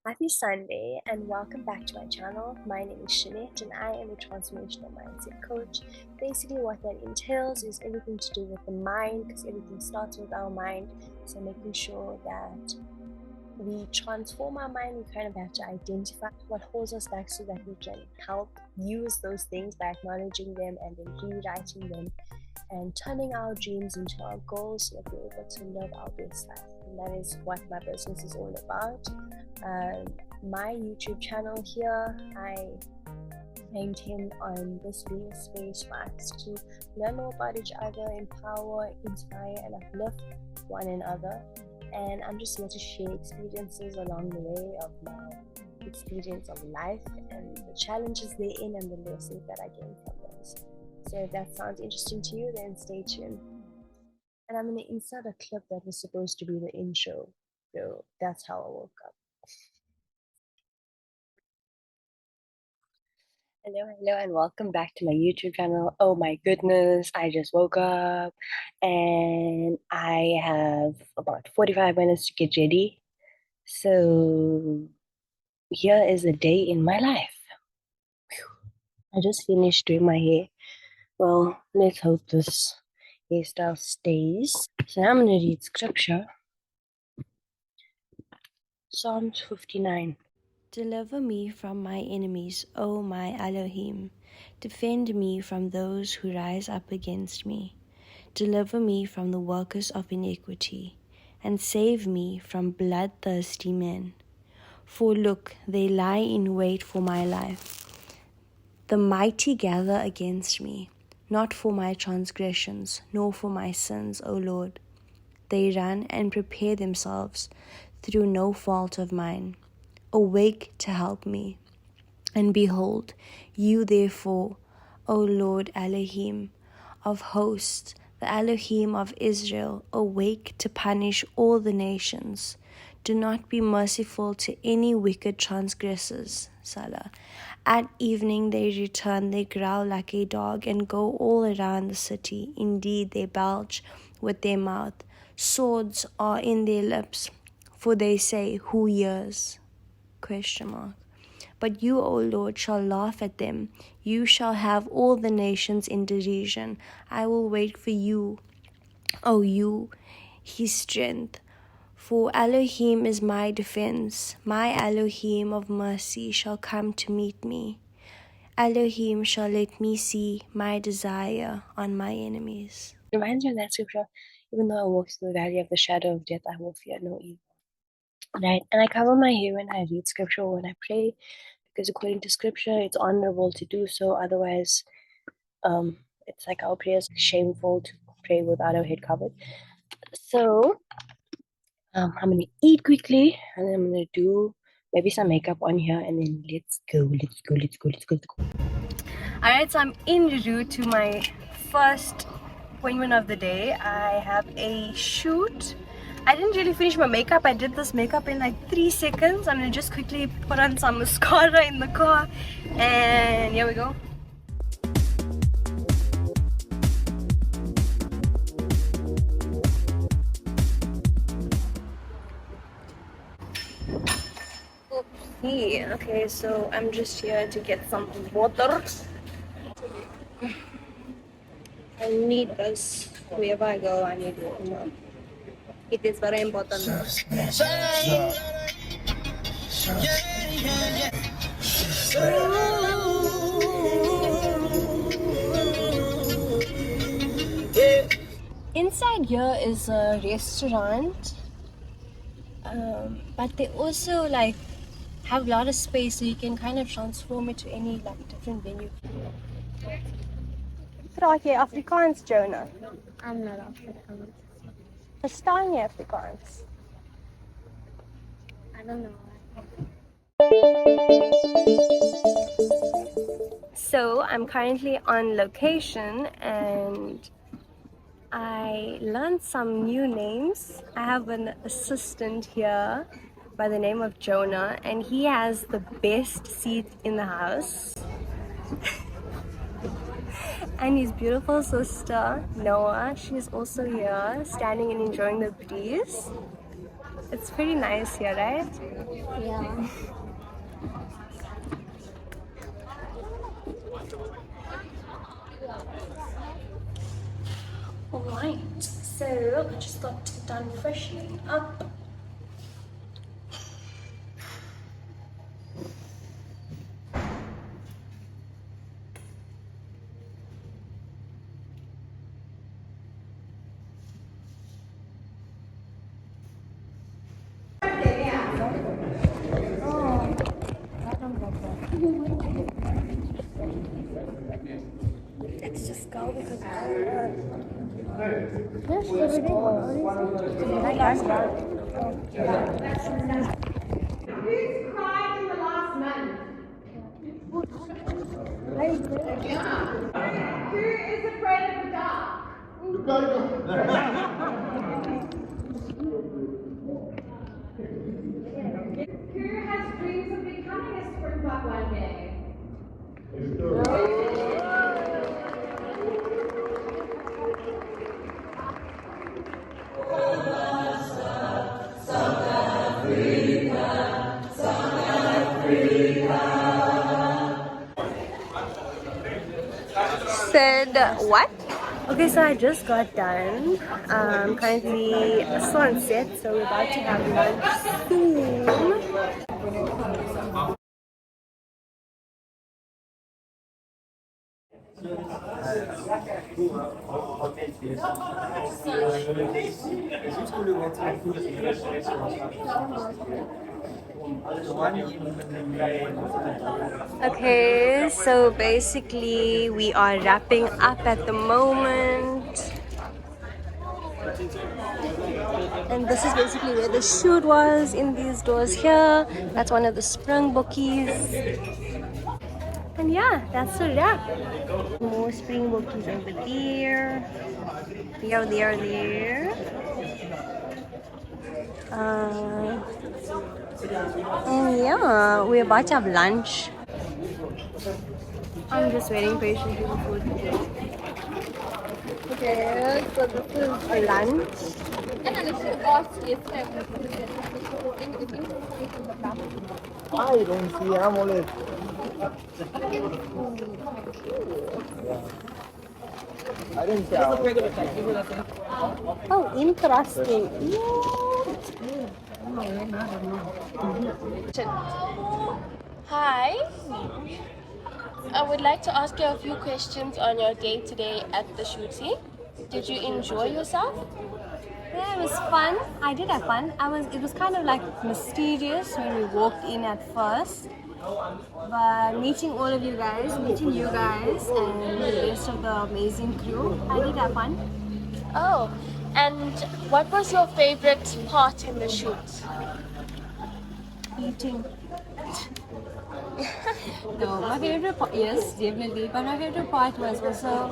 Happy Sunday and welcome back to my channel. My name is Shanette and I am a transformational mindset coach. Basically what that entails is everything to do with the mind, because everything starts with our mind. So making sure that we transform our mind, we kind of have to identify what holds us back so that we can help use those things by acknowledging them and then rewriting them and turning our dreams into our goals so that we're able to live our best life. And that is what my business is all about. My YouTube channel here, I intend on this being a space for us to learn more about each other, empower, inspire, and uplift one another. And I'm just here to share experiences along the way of my experience of life and the challenges therein and the lessons that I gained from this. So if that sounds interesting to you, then stay tuned. And I'm going to insert a clip that was supposed to be the intro. So that's how I woke up. Hello, and welcome back to my YouTube channel. Oh my goodness, I just woke up and I have about 45 minutes to get ready. So here is a day in my life. I just finished doing my hair. Well, let's hope this hairstyle stays. So now I'm going to read scripture. Psalms 59. Deliver me from my enemies, O my Elohim. Defend me from those who rise up against me. Deliver me from the workers of iniquity, and save me from bloodthirsty men. For look, they lie in wait for my life. The mighty gather against me, not for my transgressions, nor for my sins, O Lord. They run and prepare themselves through no fault of mine. Awake to help me. And behold, you therefore, O Lord Elohim of hosts, the Elohim of Israel, awake to punish all the nations. Do not be merciful to any wicked transgressors. Salah. At evening they return, they growl like a dog and go all around the city. Indeed, they belch with their mouth. Swords are in their lips, for they say, who hears? ? But you, O Lord, shall laugh at them. You shall have all the nations in derision. I will wait for you, O you, his strength. For Elohim is my defense. My Elohim of mercy shall come to meet me. Elohim shall let me see my desire on my enemies. Reminds me of that scripture. Even though I walk through the valley of the shadow of death, I will fear no evil. Right? And I cover my hair when I read scripture or when I pray, because according to scripture, it's honorable to do so. Otherwise, it's like our prayers shameful to pray without our head covered. So, I'm going to eat quickly, and then I'm going to do maybe some makeup on here, and then let's go. Alright, so I'm en route to my first appointment of the day. I have a shoot. I didn't really finish my makeup. I did this makeup in like 3 seconds. I'm gonna just quickly put on some mascara in the car, and here we go. Oopsie. Okay, so I'm just here to get some water. I need this. Wherever I go, I need water. It is very important. Inside here is a restaurant, but they also like have a lot of space, so you can kind of transform it to any like different venue. Praat jy Afrikaans, Jonah? I'm not African. Verstaan jy Afrikaans? I don't know. So I'm currently on location and I learned some new names. I have an assistant here by the name of Jonah, and he has the best seat in the house. And his beautiful sister Noah, she's also here standing and enjoying the breeze. It's pretty nice here, right? Yeah. Alright, so I just got done freshening up. Let's just go because let's just go. Who's cried in the last month? Who is afraid of the dark? Who has dreams of becoming a Springbok one day? Said what? Okay, so I just got done. Currently sunset, so we're about to have lunch soon. Okay, so basically we are wrapping up at the moment. And this is basically where the shoot was, in these doors here. That's one of the Springbokies. And yeah, that's a wrap. More Springbokies over there. There. And yeah, we're about to have lunch. I'm just waiting patiently for food. Okay, so this is lunch. I don't see. I'm only. I didn't see. Oh, interesting. Hi, I would like to ask you a few questions on your day today at the shooting. Did you enjoy yourself? Yeah, it was fun. I did have fun. It was kind of like mysterious when we walked in at first. But meeting all of you guys, meeting you guys and the rest of the amazing crew, I did have fun. Oh, and what was your favorite part in the shoot? Eating. No, my favorite part, yes, definitely. But my favorite part was also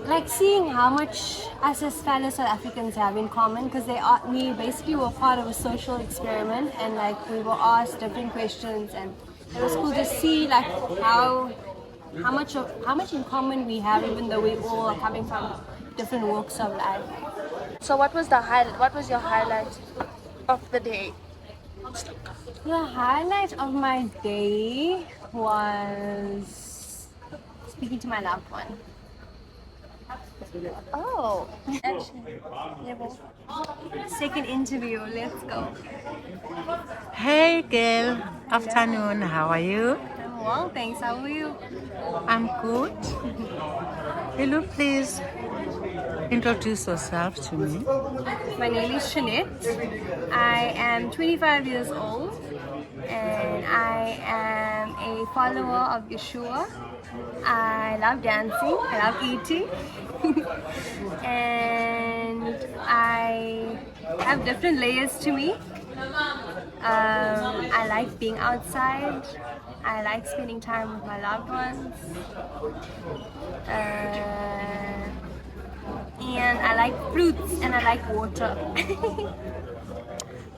like seeing how much us as fellow South Africans have in common, because we basically were part of a social experiment, and like we were asked different questions, and it was cool to see like how much in common we have, even though we all are coming from different walks of life. So what was your highlight of the day? The highlight of my day was speaking to my loved one. Oh, Second interview, let's go. Hey girl, afternoon, how are you? I'm well, thanks. How are you? I'm good. Will you please introduce yourself to me? My name is Shanette. I am 25 years old and I am a follower of Yeshua. I love dancing, I love eating, and I have different layers to me. I like being outside. I like spending time with my loved ones. And I like fruits and I like water.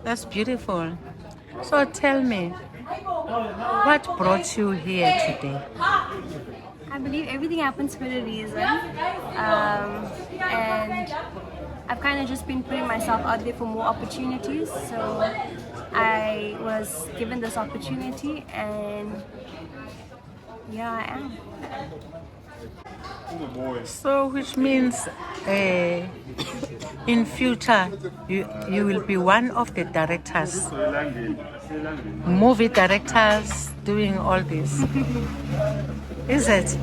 That's beautiful. So tell me, what brought you here today? I believe everything happens for a reason. And I've kind of just been putting myself out there for more opportunities. So I was given this opportunity, and here I am. So, which means in future you will be one of the directors, movie directors, doing all this. Is it?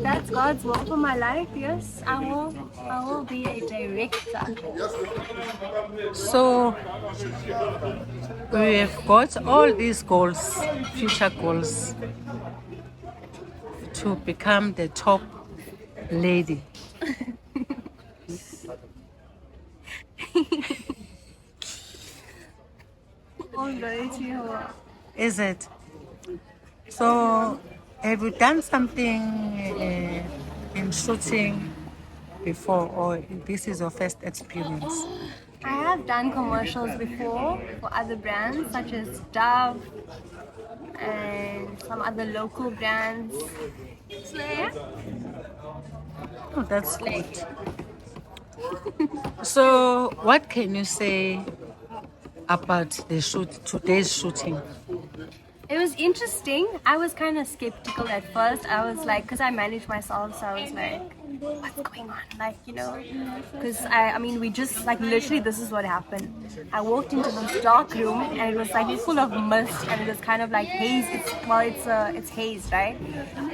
That's God's will for my life. Yes, I will be a director. So we have got all these goals, future goals, to become the top lady. Is it? So have you done something in shooting before, or this is your first experience? I have done commercials before for other brands such as Dove and some other local brands. So yeah. Oh, that's good. So what can you say about the today's shooting? It was interesting. I was kind of skeptical at first. I was like, because I manage myself, so I was like, what's going on? Like, you know, because I mean, we just, like, literally, this is what happened. I walked into this dark room, and it was like full of mist, and it was kind of like haze. It's haze, right?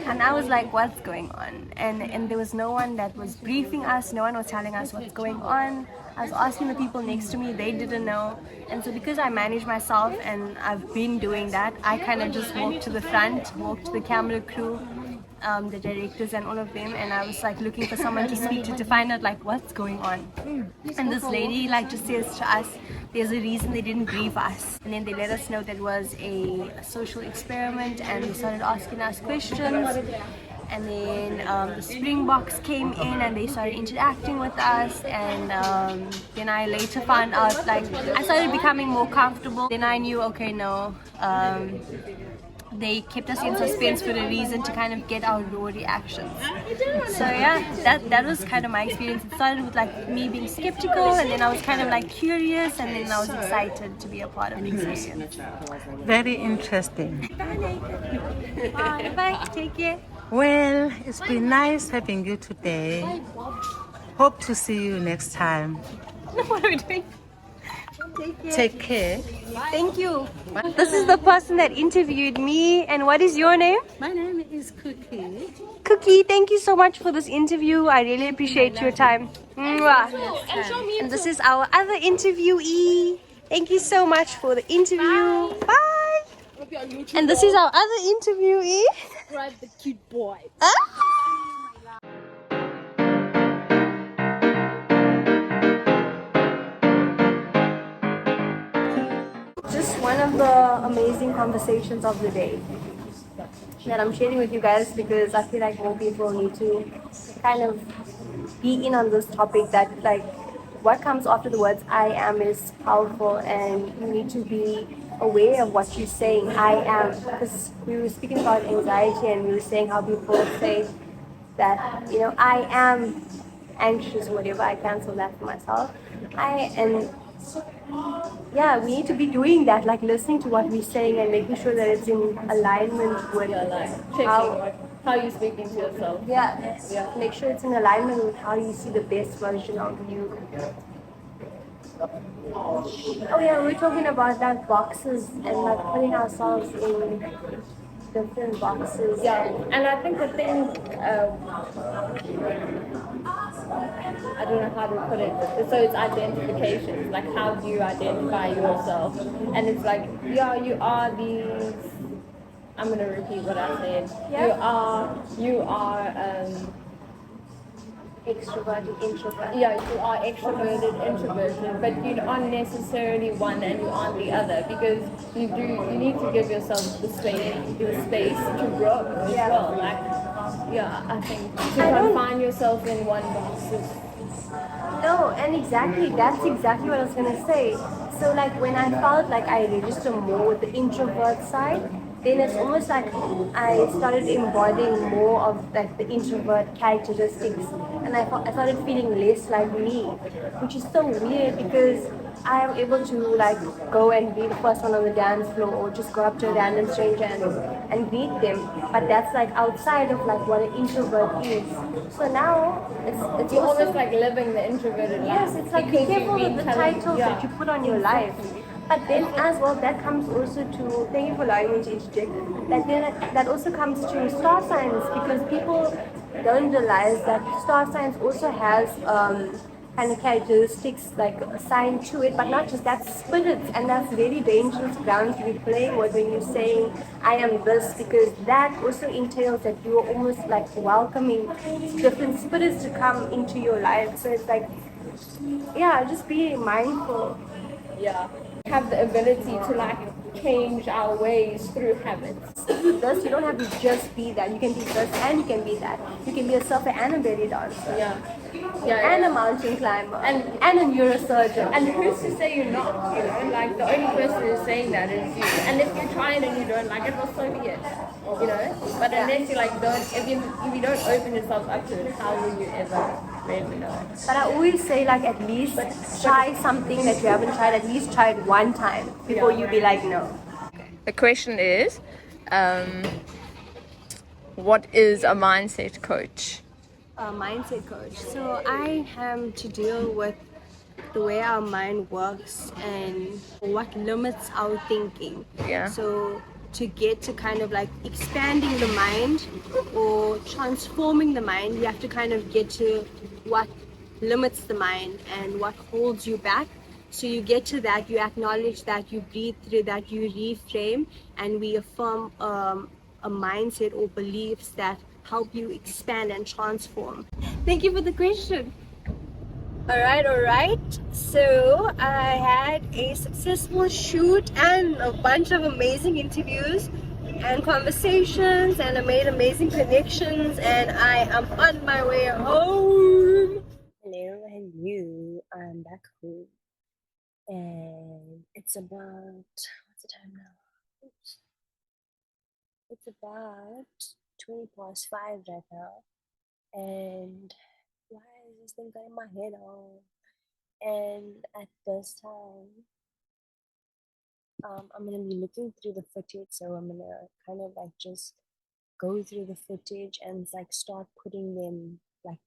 And I was like, what's going on? And there was no one that was briefing us. No one was telling us what's going on. I was asking the people next to me, they didn't know. And so because I manage myself and I've been doing that, I kind of just walked to the front, walked to the camera crew, the directors and all of them, and I was like looking for someone to speak to find out like what's going on. And this lady like just says to us, there's a reason they didn't brief us. And then they let us know that it was a social experiment, and they started asking us questions. And then the Springboks came in and they started interacting with us, and then I later found out, like, I started becoming more comfortable. Then I knew, okay, no, they kept us in suspense for a reason, to kind of get our raw reactions. So yeah, that was kind of my experience. It started with like me being skeptical, and then I was kind of like curious, and then I was excited to be a part of the experience. Very interesting. Bye, take care. Well, it's been nice having you today. Hope to see you next time. What are we doing? Take care. Thank you. This is the person that interviewed me. And what is your name? My name is Cookie. Cookie, thank you so much for this interview. I really appreciate your time. Mwah. And this is our other interviewee. Thank you so much for the interview. Bye. And this is our other interviewee. Subscribe the cute boy. Just one of the amazing conversations of the day that I'm sharing with you guys, because I feel like more people need to kind of be in on this topic, that like what comes after the words I am is powerful, and you need to be aware of what you're saying. I am, because we were speaking about anxiety, and we were saying how people say that, you know, I am anxious or whatever. I cancel that for myself. Yeah, we need to be doing that, like listening to what we're saying and making sure that it's in alignment with How you speaking to yourself. yeah, make sure it's in alignment with how you see the best version of you. Oh yeah, we're talking about that boxes and like putting ourselves in different boxes. Yeah, and I think the thing, I don't know how to put it, so it's identification, like how do you identify yourself? And it's like, yeah, you are these, I'm going to repeat what I said. Yeah. You are Extroverted, introverted. yeah, you are extroverted, introverted, but you aren't necessarily one and you aren't the other, because you need to give yourself the space to grow as well. Like, yeah, I think to confine yourself in one box is. No, and exactly, that's exactly what I was gonna say. So like when I felt like I registered more with the introvert side, then it's almost like I started embodying more of like the introvert characteristics, and I started feeling less like me, which is so weird because I am able to like go and be the first one on the dance floor or just go up to a random stranger and greet them, but that's like outside of like what an introvert is. So now it's You're also almost like living the introverted life. yes, it's like be because you've careful been with the telling- titles yeah, that you put on your life. But then as well, that comes also to, thank you for allowing me to interject, that also comes to star signs because people don't realize that star signs also has kind of characteristics like assigned to it, but not just that, spirits, and that's very dangerous ground to be playing with when you're saying I am this, because that also entails that you are almost like welcoming different spirits to come into your life. So it's like, yeah, just be mindful. yeah, have the ability to like change our ways through habits. Thus, you don't have to just be that. You can be this and you can be that. You can be a surfer and a belly dancer. Yeah, And a mountain climber. And a neurosurgeon. and who's to say you're not? You know, like the only person who's saying that is you. And if you try it and you don't like it, well, so be it. You know, but unless you like don't, if you don't open yourself up to it, how will you ever really know it? But I always say, like, at least try something that you haven't tried. At least try it one time before you be like, no. The question is, what is a mindset coach? A mindset coach. So I am to deal with the way our mind works and what limits our thinking. Yeah. So to get to kind of like expanding the mind or transforming the mind, you have to kind of get to what limits the mind and what holds you back. So you get to that, you acknowledge that, you breathe through that, you reframe, and we affirm a mindset or beliefs that help you expand and transform. Thank you for the question. All right. So I had a successful shoot and a bunch of amazing interviews and conversations, and I made amazing connections, and I am on my way home. Hello. I'm back home, and it's about, what's the time now? Oops. It's about 5:20 right now, and why is this thing cutting my head off? And at this time, I'm gonna be looking through the footage, so I'm gonna kind of like just go through the footage and like start putting them like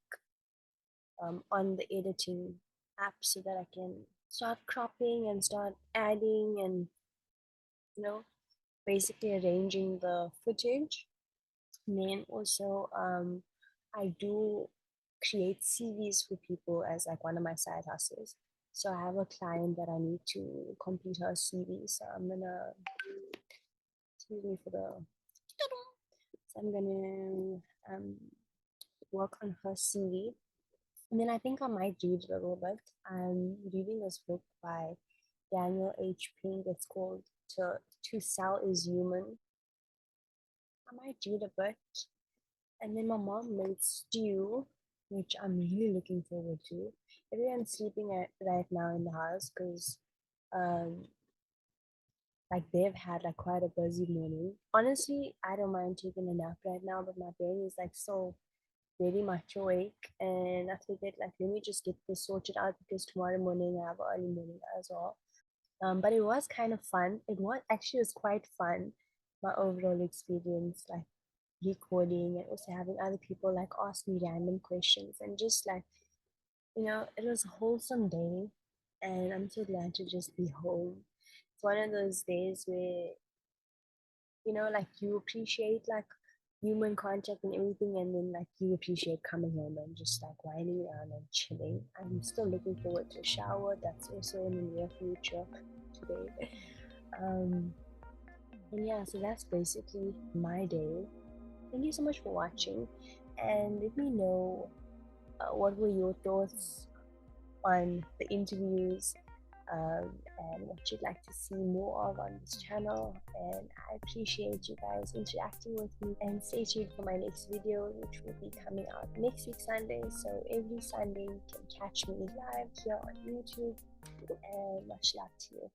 on the editing app so that I can start cropping and start adding and you know basically arranging the footage. And then also I do create CVs for people as like one of my side hustles. So I have a client that I need to complete her CV. So I'm gonna excuse me for the so I'm gonna work on her CV. And then I think I might read a little bit. I'm reading this book by Daniel H. Pink. It's called To Sell is Human. I might read a bit. And then my mom made stew, which I'm really looking forward to. Everyone's sleeping right now in the house because um, like they've had like quite a busy morning. Honestly, I don't mind taking a nap right now, but my brain is like so very much awake, and I figured like let me just get this sorted out because tomorrow morning I have an early morning as well. But it was kind of fun. It was quite fun. My overall experience, like recording and also having other people like ask me random questions and just like it was a wholesome day, and I'm so glad to just be home. It's one of those days where like you appreciate like human contact and everything, and then like you appreciate coming home and just like winding around and chilling. I'm still looking forward to a shower. That's also in the near future today. And yeah, so that's basically my day. Thank you so much for watching, and let me know what were your thoughts on the interviews. and what you'd like to see more of on this channel. And I appreciate you guys interacting with me, and stay tuned for my next video, which will be coming out next week Sunday. So every Sunday you can catch me live here on YouTube, and much love to you.